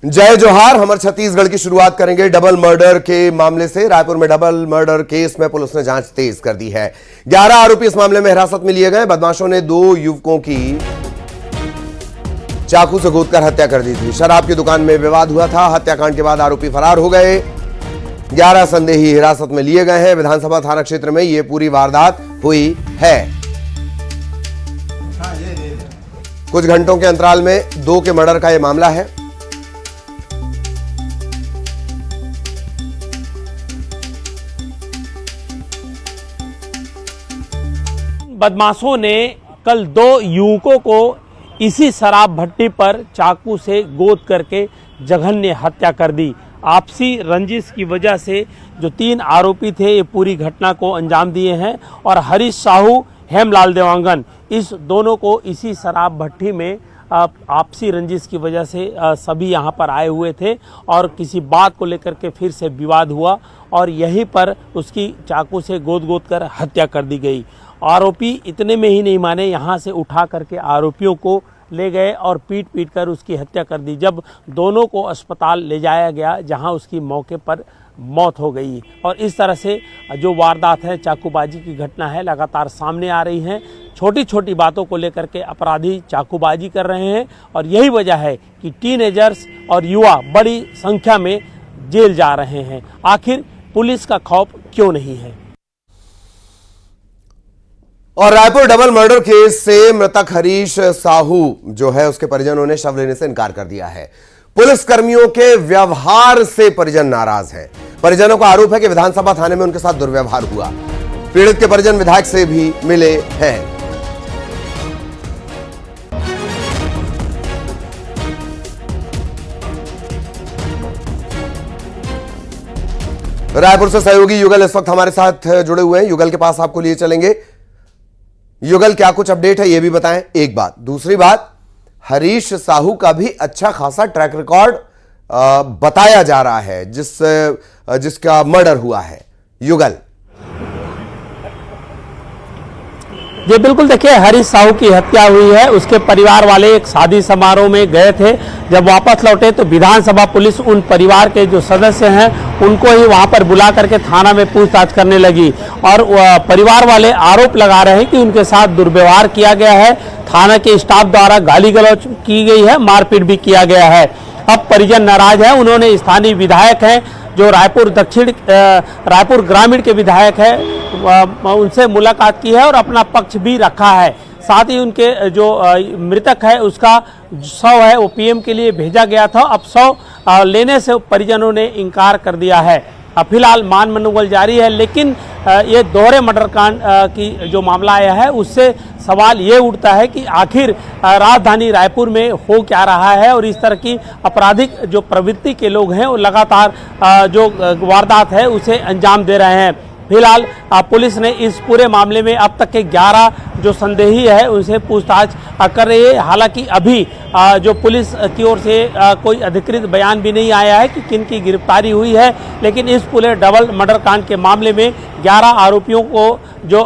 जय जोहार। हमर छत्तीसगढ़ की शुरुआत करेंगे डबल मर्डर के मामले से। रायपुर में डबल मर्डर केस में पुलिस ने जांच तेज कर दी है। 11 आरोपी इस मामले में हिरासत में लिए गए। बदमाशों ने 2 युवकों की चाकू से गोदकर हत्या कर दी थी। शराब की दुकान में विवाद हुआ था। हत्याकांड के बाद आरोपी फरार हो गए। 11 संदेही हिरासत में लिए गए हैं। विधानसभा थाना क्षेत्र में यह पूरी वारदात हुई है। कुछ घंटों के अंतराल में 2 के मर्डर का यह मामला है। बदमाशों ने कल 2 युवकों को इसी शराब भट्टी पर चाकू से गोद करके जघन्य हत्या कर दी। आपसी रंजिश की वजह से जो 3 आरोपी थे ये पूरी घटना को अंजाम दिए हैं और हरीश साहू, हेमलाल देवांगन, इस दोनों को इसी शराब भट्टी में आपसी रंजिश की वजह से सभी यहाँ पर आए हुए थे और किसी बात को लेकर के फिर से विवाद हुआ और यहीं पर उसकी चाकू से गोद कर हत्या कर दी गई। आरोपी इतने में ही नहीं माने, यहाँ से उठा करके आरोपियों को ले गए और पीट कर उसकी हत्या कर दी। जब दोनों को अस्पताल ले जाया गया जहाँ उसकी मौके पर मौत हो गई। और इस तरह से जो वारदात है, चाकूबाजी की घटना है, लगातार सामने आ रही हैं। छोटी छोटी बातों को लेकर के अपराधी चाकूबाजी कर रहे हैं और यही वजह है कि टीनेजर्स और युवा बड़ी संख्या में जेल जा रहे हैं। आखिर पुलिस का खौफ क्यों नहीं है? और रायपुर डबल मर्डर केस से मृतक हरीश साहू जो है उसके परिजनों ने शव लेने से इनकार कर दिया है। पुलिस कर्मियों के व्यवहार से परिजन नाराज हैं। परिजनों का आरोप है कि विधानसभा थाने में उनके साथ दुर्व्यवहार हुआ। पीड़ित के परिजन विधायक से भी मिले हैं। रायपुर से सहयोगी युगल इस वक्त हमारे साथ जुड़े हुए हैं। युगल के पास आपको लिए चलेंगे। युगल, क्या कुछ अपडेट है ये भी बताएं। एक बात, दूसरी बात, हरीश साहू का भी अच्छा खासा ट्रैक रिकॉर्ड बताया जा रहा है जिसका मर्डर हुआ है। युगल जी बिल्कुल, देखिए हरीश साहू की हत्या हुई है। उसके परिवार वाले एक शादी समारोह में गए थे। जब वापस लौटे तो विधानसभा पुलिस उन परिवार के जो सदस्य हैं उनको ही वहां पर बुला करके थाना में पूछताछ करने लगी और परिवार वाले आरोप लगा रहे हैं कि उनके साथ दुर्व्यवहार किया गया है। थाना के स्टाफ द्वारा गाली गलौज की गई है, मारपीट भी किया गया है। अब परिजन नाराज है। उन्होंने स्थानीय विधायक हैं जो रायपुर ग्रामीण के विधायक है, उनसे मुलाकात की है और अपना पक्ष भी रखा है। साथ ही उनके जो मृतक है उसका शव है वो पीएम के लिए भेजा गया था। अब शव लेने से परिजनों ने इनकार कर दिया है। फिलहाल मान मनोबल जारी है, लेकिन ये दोहरे मर्डर कांड की जो मामला आया है उससे सवाल ये उठता है कि आखिर राजधानी रायपुर में हो क्या रहा है और इस तरह की आपराधिक जो प्रवृत्ति के लोग हैं वो लगातार जो वारदात है उसे अंजाम दे रहे हैं। फिलहाल पुलिस ने इस पूरे मामले में अब तक के 11 जो संदेही है उनसे पूछताछ कर रही है। हालांकि अभी जो पुलिस की ओर से कोई अधिकृत बयान भी नहीं आया है कि किन की गिरफ्तारी हुई है, लेकिन इस पूरे डबल मर्डर कांड के मामले में 11 आरोपियों को जो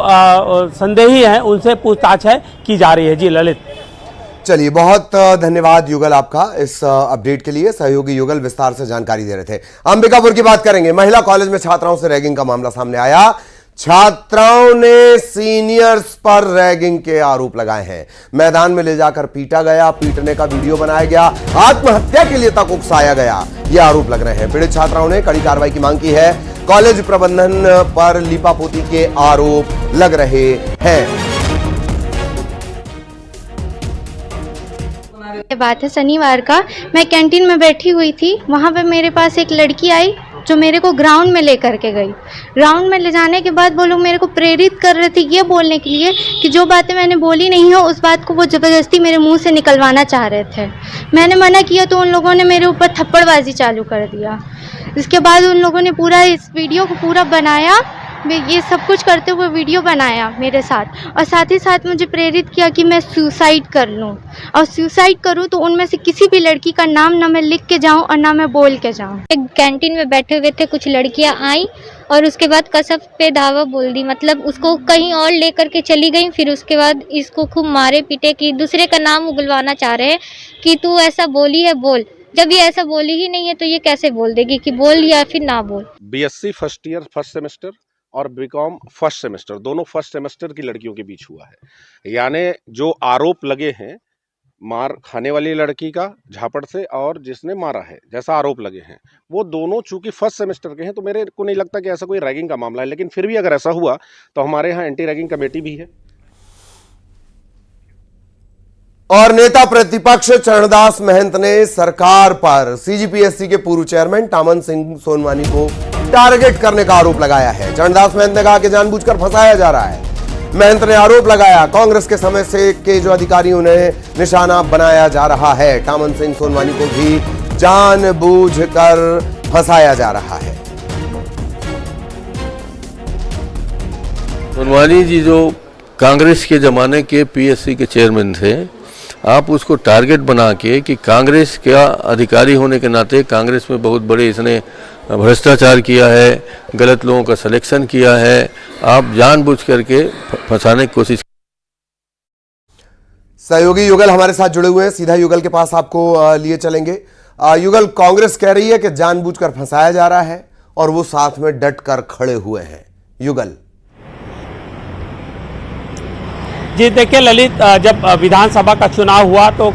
संदेही हैं उनसे पूछताछ की जा रही है। जी ललित। चलिए, बहुत धन्यवाद युगल आपका इस अपडेट के लिए। सहयोगी युगल विस्तार से जानकारी दे रहे थे। अंबिकापुर की बात करेंगे। महिला कॉलेज में छात्राओं से रैगिंग का मामला सामने आया। छात्राओं ने सीनियर्स पर रैगिंग के आरोप लगाए हैं। मैदान में ले जाकर पीटा गया, पीटने का वीडियो बनाया गया, आत्महत्या के लिए तक उकसाया गया, ये आरोप लग रहे हैं। पीड़ित छात्राओं ने कड़ी कार्रवाई की मांग की है। कॉलेज प्रबंधन पर लीपापोती के आरोप लग रहे हैं। बात है शनिवार का, मैं कैंटीन में बैठी हुई थी। वहाँ पे मेरे पास एक लड़की आई जो मेरे को ग्राउंड में लेकर के गई। ग्राउंड में ले जाने के बाद वो लोग मेरे को प्रेरित कर रहे थे ये बोलने के लिए कि जो बातें मैंने बोली नहीं हो उस बात को वो ज़बरदस्ती मेरे मुंह से निकलवाना चाह रहे थे। मैंने मना किया तो उन लोगों ने मेरे ऊपर थप्पड़बाजी चालू कर दिया। इसके बाद उन लोगों ने पूरा इस वीडियो को पूरा बनाया, ये सब कुछ करते हुए वीडियो बनाया मेरे साथ और साथ ही साथ मुझे प्रेरित किया कि मैं सुसाइड कर लूं और सुसाइड करूं तो उनमें से किसी भी लड़की का नाम ना मैं लिख के जाऊं और ना मैं बोल के जाऊं। एक कैंटीन में बैठे हुए थे, कुछ लड़कियां आई और उसके बाद कसब पे धावा बोल दी, मतलब उसको कहीं और लेकर के चली गई। फिर उसके बाद इसको खूब मारे पीटे कि दूसरे का नाम उगलवाना चाह रहे हैं कि तू ऐसा बोली है बोल। जब ये ऐसा बोली ही नहीं है तो ये कैसे बोल देगी कि बोल या फिर ना बोल। BSc first year first semester और बीकॉम फर्स्ट सेमेस्टर दोनों फर्स्ट सेमेस्टर की लड़कियों के बीच हुआ है। यानी जो आरोप लगे हैं मार खाने वाली लड़की का झापड़ से और जिसने मारा है, जैसा आरोप लगे हैं, वो दोनों चूंकि फर्स्ट सेमेस्टर के हैं तो मेरे को नहीं लगता कि ऐसा कोई रैगिंग का मामला है। लेकिन फिर भी अगर ऐसा हुआ तो हमारे यहाँ एंटी रैगिंग कमेटी भी है। और नेता प्रतिपक्ष चरणदास महंत ने सरकार पर सीजीपीएससी के पूर्व चेयरमैन टामन सिंह सोनवानी को टारगेट करने का आरोप लगाया है। चरणदास महंत ने कहा कि जानबूझकर फंसाया जा रहा है। महंत ने आरोप लगाया कांग्रेस के समय से के जो अधिकारी उन्हें निशाना बनाया जा रहा है। टामन सिंह सोनवानी को भी जानबूझकर फंसाया जा रहा है। सोनवानी जी जो कांग्रेस के जमाने के पीएससी के चेयरमैन थे, आप उसको टारगेट बना के कि कांग्रेस का अधिकारी होने के नाते कांग्रेस में बहुत बड़े इसने भ्रष्टाचार किया है, गलत लोगों का सिलेक्शन किया है, आप जानबूझ करके फंसाने की कोशिश। सहयोगी युगल हमारे साथ जुड़े हुए हैं, सीधा युगल के पास आपको लिए चलेंगे। युगल, कांग्रेस कह रही है कि जानबूझकर फंसाया जा रहा है और वो साथ में डट कर खड़े हुए हैं। युगल जी देखिए ललित, जब विधानसभा का चुनाव हुआ तो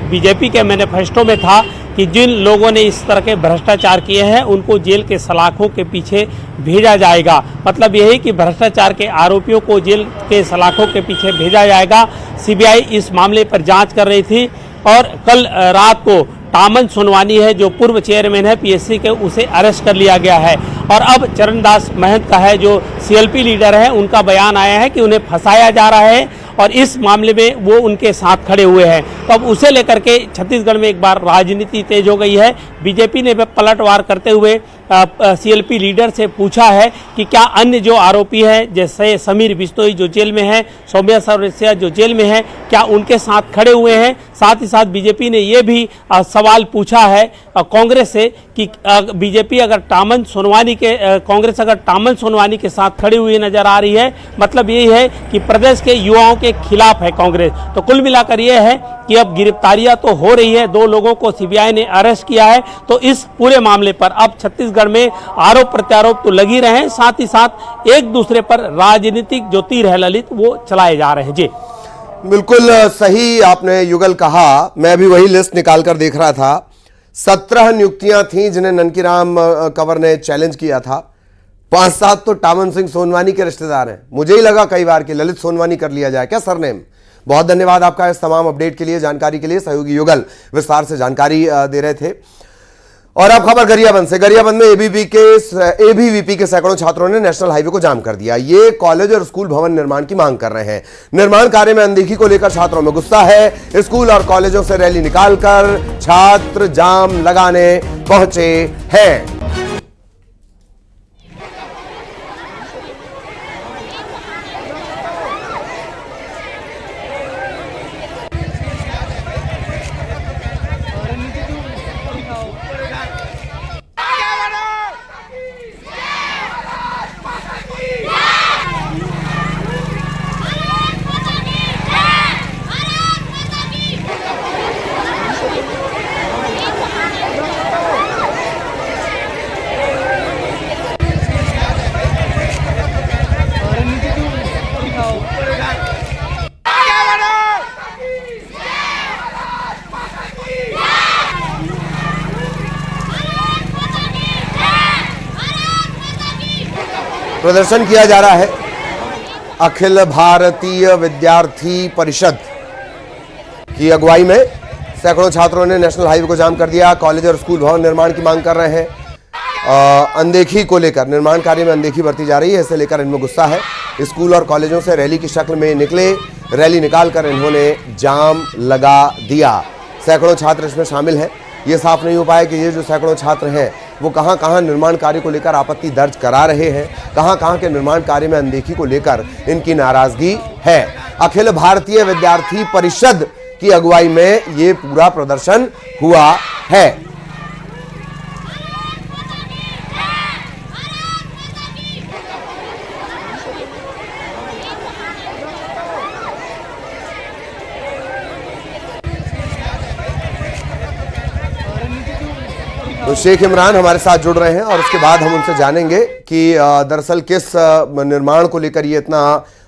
बीजेपी के मैनिफेस्टो में था कि जिन लोगों ने इस तरह के भ्रष्टाचार किए हैं उनको जेल के सलाखों के पीछे भेजा जाएगा। मतलब यही कि भ्रष्टाचार के आरोपियों को जेल के सलाखों के पीछे भेजा जाएगा। सीबीआई इस मामले पर जांच कर रही थी और कल रात को टामन सोनवानी है जो पूर्व चेयरमैन है पीएससी के, उसे अरेस्ट कर लिया गया है। और अब चरणदास महंत का है जो सीएलपी लीडर है, उनका बयान आया है कि उन्हें फंसाया जा रहा है और इस मामले में वो उनके साथ खड़े हुए हैं। तो अब उसे लेकर के छत्तीसगढ़ में एक बार राजनीति तेज हो गई है। बीजेपी ने पलटवार करते हुए सीएलपी लीडर से पूछा है कि क्या अन्य जो आरोपी हैं जैसे समीर बिश्नोई जो जेल में है, सौम्या सौरसिया जो जेल में है, क्या उनके साथ खड़े हुए हैं। साथ ही साथ बीजेपी ने ये भी सवाल पूछा है कांग्रेस से कि बीजेपी अगर टामन सोनवानी के कांग्रेस अगर टामन सोनवानी के साथ खड़ी हुई नजर आ रही है, मतलब यही है कि प्रदेश के युवाओं के खिलाफ है कांग्रेस। तो कुल मिलाकर यह है कि अब गिरफ्तारियां तो हो रही है, 2 लोगों को सीबीआई ने अरेस्ट किया है। तो इस पूरे मामले पर अब छत्तीसगढ़ में आरोप प्रत्यारोप तो लगी रहे हैं, साथ ही साथ एक दूसरे पर राजनीतिक जो तीर है ललित वो चलाए जा रहे हैं। जी बिल्कुल सही आपने युगल कहा। मैं भी वही लिस्ट निकाल कर देख रहा था। 17 नियुक्तियां थीं जिन्हें ननकीराम कंवर ने चैलेंज किया था। 5-7 तो टामन सिंह सोनवानी के रिश्तेदार हैं। मुझे ही लगा कई बार कि ललित सोनवानी कर लिया जाए क्या सरनेम। बहुत धन्यवाद आपका इस तमाम अपडेट के लिए, जानकारी के लिए। सहयोगी युगल विस्तार से जानकारी दे रहे थे। और अब खबर गरियाबंद से। गरियाबंद में एबीवीपी के सैकड़ों छात्रों ने नेशनल हाईवे को जाम कर दिया। ये कॉलेज और स्कूल भवन निर्माण की मांग कर रहे हैं। निर्माण कार्य में अनदेखी को लेकर छात्रों में गुस्सा है। स्कूल और कॉलेजों से रैली निकालकर छात्र जाम लगाने पहुंचे हैं। प्रदर्शन किया जा रहा है। अखिल भारतीय विद्यार्थी परिषद की अगुवाई में सैकड़ों छात्रों ने नेशनल हाईवे को जाम कर दिया। कॉलेज और स्कूल भवन निर्माण की मांग कर रहे हैं। अनदेखी को लेकर, निर्माण कार्य में अनदेखी बरती जा रही है, इसे लेकर इनमें गुस्सा है। स्कूल और कॉलेजों से रैली की शक्ल में निकले। रैली निकालकर इन्होंने जाम लगा दिया। सैकड़ों छात्र इसमें शामिल हैं। ये साफ नहीं हो पाया कि ये जो सैकड़ों छात्र हैं वो कहां कहां निर्माण कार्य को लेकर आपत्ति दर्ज करा रहे हैं, कहां कहां के निर्माण कार्य में अनदेखी को लेकर इनकी नाराजगी है। अखिल भारतीय विद्यार्थी परिषद की अगुवाई में ये पूरा प्रदर्शन हुआ है। तो शेख इमरान हमारे साथ जुड़ रहे हैं और उसके बाद हम उनसे जानेंगे कि दरअसल किस निर्माण को लेकर ये इतना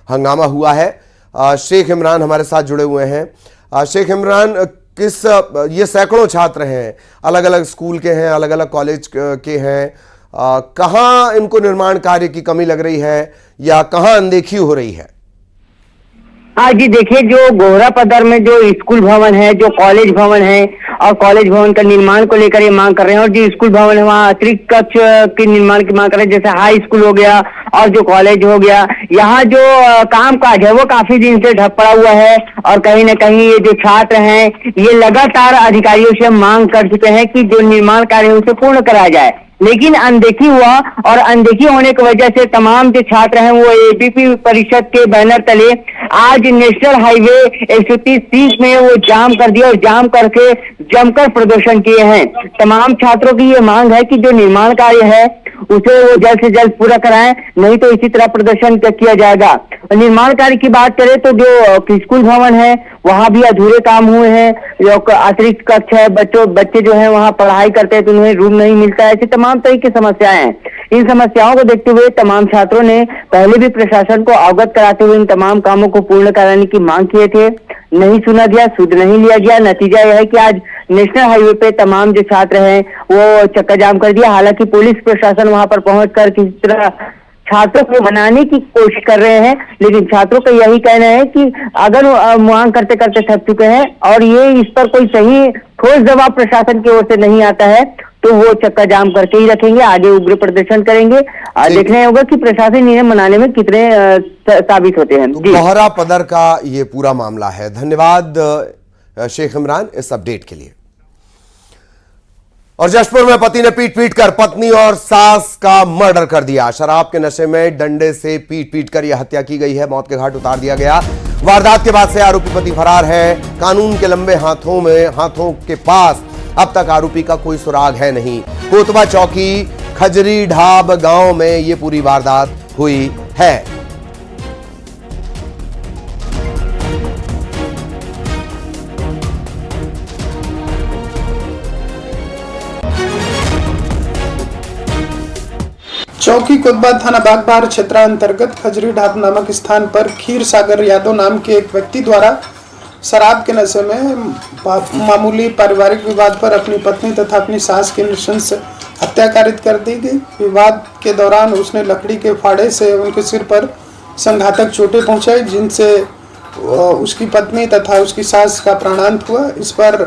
हंगामा हुआ है। शेख इमरान हमारे साथ जुड़े हुए हैं। शेख इमरान, किस ये सैकड़ों छात्र हैं, अलग अलग स्कूल के हैं, अलग अलग कॉलेज के हैं, कहाँ इनको निर्माण कार्य की कमी लग रही है या कहाँ अनदेखी हो रही है? हाँ जी, देखिए, जो गोहरा पदर में जो स्कूल भवन है, जो कॉलेज भवन है और कॉलेज भवन का निर्माण को लेकर ये मांग कर रहे हैं, और जो स्कूल भवन है वहाँ अतिरिक्त कक्ष के निर्माण की मांग कर रहे हैं, जैसे हाई स्कूल हो गया और जो कॉलेज हो गया। यहाँ जो काम काज है वो काफी दिन से ठप पड़ा हुआ है और कहीं न कहीं ये जो छात्र हैं ये लगातार अधिकारियों से मांग कर चुके हैं कि जो निर्माण कार्य है उसे पूर्ण कराया जाए, लेकिन अनदेखी हुआ और अनदेखी होने की वजह से तमाम जो छात्र हैं वो एबीपी परिषद के बैनर तले आज नेशनल हाईवे 130 में वो जाम कर दिया और जाम करके जमकर प्रदर्शन किए हैं। तमाम छात्रों की ये मांग है कि जो निर्माण कार्य है उसे वो जल्द से जल्द पूरा कराएं, नहीं तो इसी तरह प्रदर्शन किया जाएगा। निर्माण कार्य की बात करें तो जो स्कूल भवन है वहाँ भी अधूरे काम हुए हैं, जो अतिरिक्त कक्ष है, बच्चे जो है वहाँ पढ़ाई करते हैं तो उन्हें रूम नहीं मिलता है, ऐसी तमाम तरह की समस्याएं हैं। इन समस्याओं को देखते हुए तमाम छात्रों ने पहले भी प्रशासन को अवगत कराते हुए इन तमाम कामों को पूर्ण कराने की मांग किए थे, नहीं सुना गया, सुध नहीं लिया गया। नतीजा यह है कि आज नेशनल हाईवे पे तमाम जो छात्र हैं वो चक्का जाम कर दिया। हालांकि पुलिस प्रशासन वहां पर पहुंचकर किसी तरह छात्रों को मनाने की कोशिश कर रहे हैं, लेकिन छात्रों का यही कहना है कि अगर मांग करते करते थक चुके हैं और ये इस पर कोई सही ठोस जवाब प्रशासन की ओर से नहीं आता है तो वो चक्का जाम करके ही रखेंगे, आगे उग्र प्रदर्शन करेंगे। देखना होगा कि प्रशासन इन्हें मनाने में कितने साबित होते हैं। गोहरा पदर का ये पूरा मामला है। धन्यवाद शेख इमरान इस अपडेट के लिए। और जशपुर में पति ने पीट पीट कर पत्नी और सास का मर्डर कर दिया। शराब के नशे में डंडे से पीट पीट कर यह हत्या की गई है, मौत के घाट उतार दिया गया। वारदात के बाद से आरोपी पति फरार है। कानून के लंबे हाथों के पास अब तक आरोपी का कोई सुराग है नहीं। कोतवा चौकी खजरी ढाब गांव में यह पूरी वारदात हुई है। चौकी कोतवा थाना बागबाहर क्षेत्र अंतर्गत खजरी ढाब नामक स्थान पर खीर सागर यादव नाम के एक व्यक्ति द्वारा शराब के नशे में मामूली पारिवारिक विवाद पर अपनी पत्नी तथा अपनी सास की नृशंस हत्या कारित कर दी गई। विवाद के दौरान उसने लकड़ी के फाड़े से उनके सिर पर संघातक चोटें पहुंचाई, जिनसे उसकी पत्नी तथा उसकी सास का प्राणांत हुआ। इस पर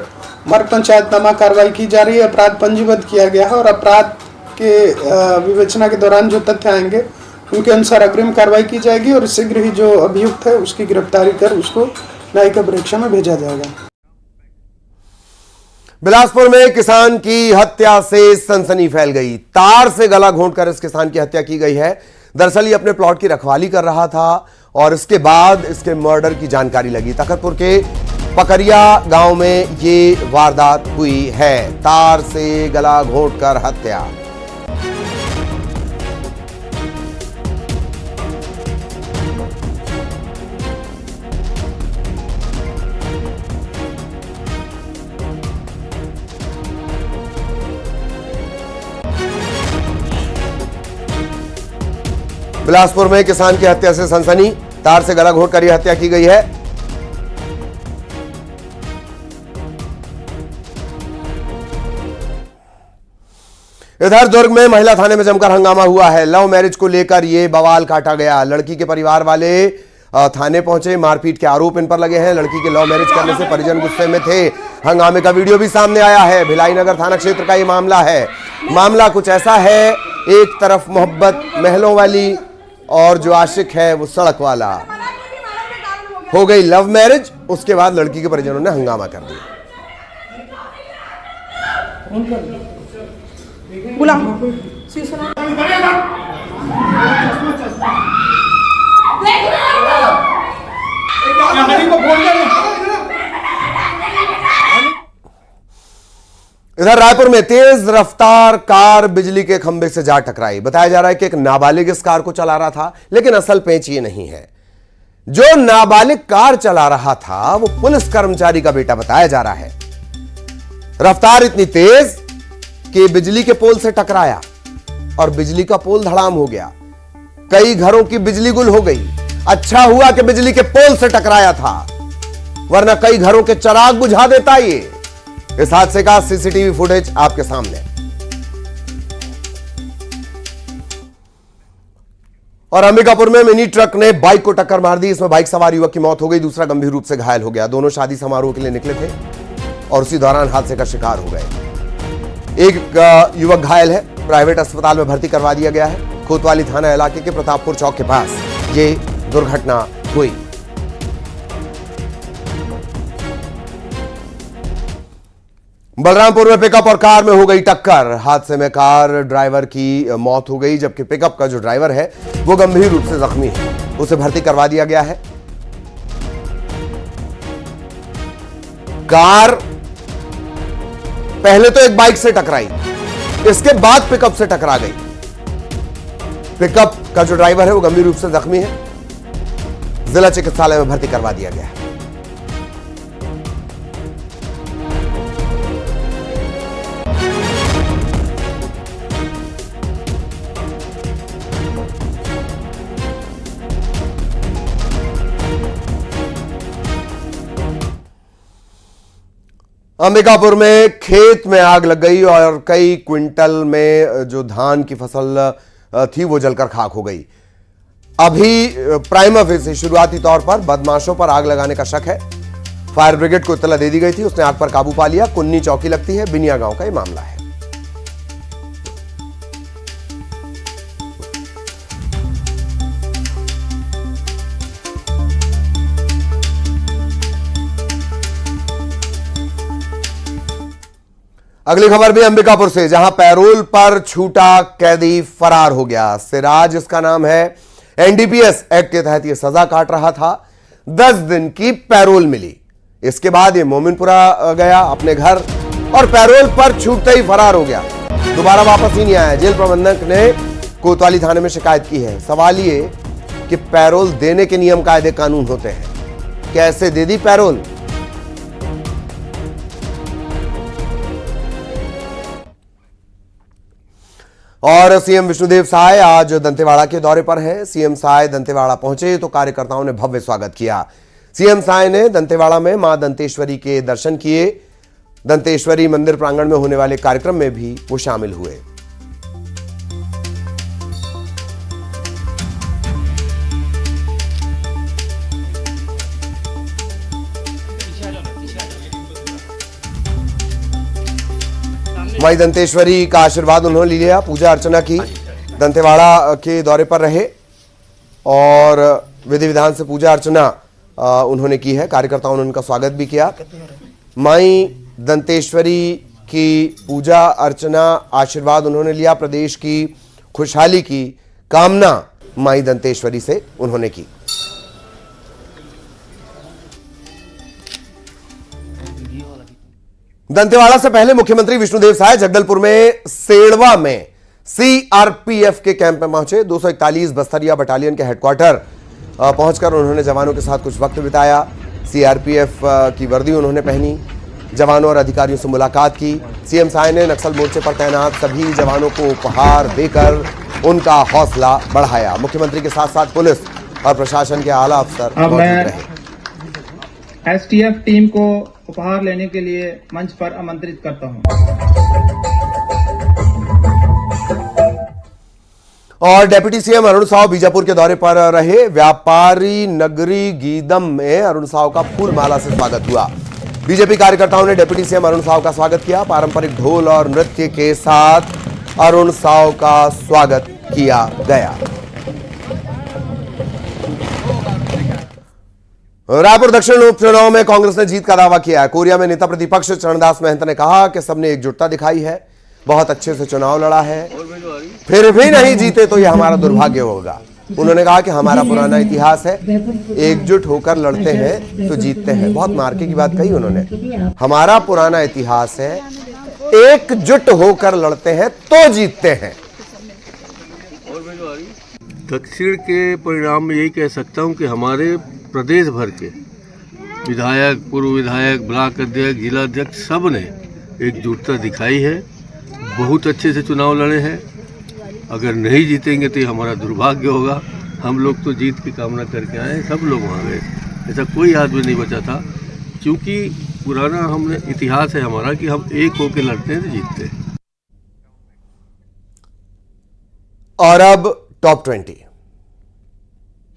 मर्ग पंचायतनामा कार्रवाई की जा रही है, अपराध पंजीबद्ध किया गया है और अपराध के विवेचना के दौरान जो तथ्य आएंगे उनके अनुसार अग्रिम कार्रवाई की जाएगी और शीघ्र ही जो अभियुक्त है उसकी गिरफ्तारी कर उसको न्यायिक परीक्षा में भेजा जाएगा। बिलासपुर में किसान की हत्या से सनसनी फैल गई। तार से गला घोंटकर इस किसान की हत्या की गई है। दरअसल ये अपने प्लॉट की रखवाली कर रहा था और इसके बाद इसके मर्डर की जानकारी लगी। तखतपुर के पकरिया गांव में ये वारदात हुई है। तार से गला घोंटकर हत्या। बिलासपुर में किसान की हत्या से सनसनी। तार से गला घोंटकर यह हत्या की गई है। इधर दुर्ग में महिला थाने में जमकर हंगामा हुआ है। लव मैरिज को लेकर यह बवाल काटा गया। लड़की के परिवार वाले थाने पहुंचे, मारपीट के आरोप इन पर लगे हैं। लड़की के लव मैरिज करने से परिजन गुस्से में थे। हंगामे का वीडियो भी सामने आया है। भिलाई नगर थाना क्षेत्र का यह मामला है। मामला कुछ ऐसा है, एक तरफ मोहब्बत महलों वाली और जो आशिक है वो सड़क वाला। हो गई लव मैरिज, उसके बाद लड़की के परिजनों ने हंगामा कर दिया। इधर रायपुर में तेज रफ्तार कार बिजली के खंभे से जा टकराई। बताया जा रहा है कि एक नाबालिग इस कार को चला रहा था, लेकिन असल पेंच ये नहीं है। जो नाबालिग कार चला रहा था वो पुलिस कर्मचारी का बेटा बताया जा रहा है। रफ्तार इतनी तेज कि बिजली के पोल से टकराया और बिजली का पोल धड़ाम हो गया। कई घरों की बिजली गुल हो गई। अच्छा हुआ कि बिजली के पोल से टकराया था, वरना कई घरों के चिराग बुझा देता ये। इस हादसे का सीसीटीवी फुटेज आपके सामने। और अंबिकापुर में मिनी ट्रक ने बाइक को टक्कर मार दी। इसमें बाइक सवार युवक की मौत हो गई, दूसरा गंभीर रूप से घायल हो गया। दोनों शादी समारोह के लिए निकले थे और उसी दौरान हादसे का शिकार हो गए। एक युवक घायल है, प्राइवेट अस्पताल में भर्ती करवा दिया गया है। कोतवाली थाना इलाके के प्रतापपुर चौक के पास ये दुर्घटना हुई। बलरामपुर में पिकअप और कार में हो गई टक्कर। हादसे में कार ड्राइवर की मौत हो गई, जबकि पिकअप का जो ड्राइवर है वो गंभीर रूप से जख्मी है, उसे भर्ती करवा दिया गया है। कार पहले तो एक बाइक से टकराई, इसके बाद पिकअप से टकरा गई। पिकअप का जो ड्राइवर है वो गंभीर रूप से जख्मी है, जिला चिकित्सालय में भर्ती करवा दिया गया है। अंबिकापुर में खेत में आग लग गई और कई क्विंटल में जो धान की फसल थी वो जलकर खाक हो गई। अभी प्राइमा फेसी शुरुआती तौर पर बदमाशों पर आग लगाने का शक है। फायर ब्रिगेड को इत्तला दे दी गई थी, उसने आग पर काबू पा लिया। कुन्नी चौकी लगती है, बिनिया गांव का यह मामला है। अगली खबर भी अंबिकापुर से, जहां पैरोल पर छूटा कैदी फरार हो गया। सिराज इसका नाम है। एनडीपीएस एक्ट के तहत यह सजा काट रहा था। 10 दिन की पैरोल मिली। इसके बाद ये मोमिनपुरा गया अपने घर और पैरोल पर छूटते ही फरार हो गया। दोबारा वापस ही नहीं आया। जेल प्रबंधक ने कोतवाली थाने में शिकायत की है। सवाल ये कि पैरोल देने के नियम कायदे कानून होते हैं, कैसे दे दी पैरोल? और सीएम विष्णुदेव साय आज दंतेवाड़ा के दौरे पर हैं। सीएम साय दंतेवाड़ा पहुंचे तो कार्यकर्ताओं ने भव्य स्वागत किया। सीएम साय ने दंतेवाड़ा में मां दंतेश्वरी के दर्शन किए। दंतेश्वरी मंदिर प्रांगण में होने वाले कार्यक्रम में भी वो शामिल हुए। माई दंतेश्वरी का आशीर्वाद उन्होंने लिया, पूजा अर्चना की। दंतेवाड़ा के दौरे पर रहे और विधि विधान से पूजा अर्चना उन्होंने की है। कार्यकर्ताओं ने उनका स्वागत भी किया। माई दंतेश्वरी की पूजा अर्चना, आशीर्वाद उन्होंने लिया। प्रदेश की खुशहाली की कामना माई दंतेश्वरी से उन्होंने की। दंतेवाड़ा से पहले मुख्यमंत्री विष्णुदेव साय जगदलपुर में सेड़वा में सीआरपीएफ के कैंप में पहुंचे। 241 बस्तरिया बटालियन के हेडक्वार्टर पहुंचकर उन्होंने जवानों के साथ कुछ वक्त बिताया। सीआरपीएफ की वर्दी उन्होंने पहनी, जवानों और अधिकारियों से मुलाकात की। सीएम साय ने नक्सल मोर्चे पर तैनात सभी जवानों को उपहार देकर उनका हौसला बढ़ाया। मुख्यमंत्री के साथ साथ पुलिस और प्रशासन के आला अफसर मौजूद रहे। एसटीएफ टीम को उपहार लेने के लिए मंच पर आमंत्रित करता हूं। और डिप्टी सीएम अरुण साव बीजापुर के दौरे पर रहे। व्यापारी नगरी गीदम में अरुण साव का फूल माला से स्वागत हुआ। बीजेपी कार्यकर्ताओं ने डिप्टी सीएम अरुण साव का स्वागत किया। पारंपरिक ढोल और नृत्य के साथ अरुण साव का स्वागत किया गया। रायपुर दक्षिण उपचुनाव में कांग्रेस ने जीत का दावा किया है। कोरिया में नेता प्रतिपक्ष चरणदास महंत ने कहा कि सबने एकजुटता दिखाई है, बहुत अच्छे से चुनाव लड़ा है, फिर भी नहीं जीते तो यह हमारा दुर्भाग्य होगा। उन्होंने कहा कि हमारा पुराना इतिहास है, एकजुट होकर लड़ते हैं तो जीतते हैं। बहुत मार्के की बात कही उन्होंने। हमारा पुराना इतिहास है, एकजुट होकर लड़ते हैं तो जीतते हैं। दक्षिण के परिणाम में यही कह सकता हूं कि हमारे प्रदेश भर के विधायक, पूर्व विधायक, ब्लॉक अध्यक्ष, जिला अध्यक्ष सब ने एकजुटता दिखाई है। बहुत अच्छे से चुनाव लड़े हैं। अगर नहीं जीतेंगे तो ये हमारा दुर्भाग्य होगा। हम लोग तो जीत की कामना करके आए, सब लोग वहाँ गए, ऐसा कोई आदमी नहीं बचा था, क्योंकि पुराना हमने इतिहास है हमारा कि हम एक होकर लड़ते हैं तो जीतते हैं। और अब टॉप 20।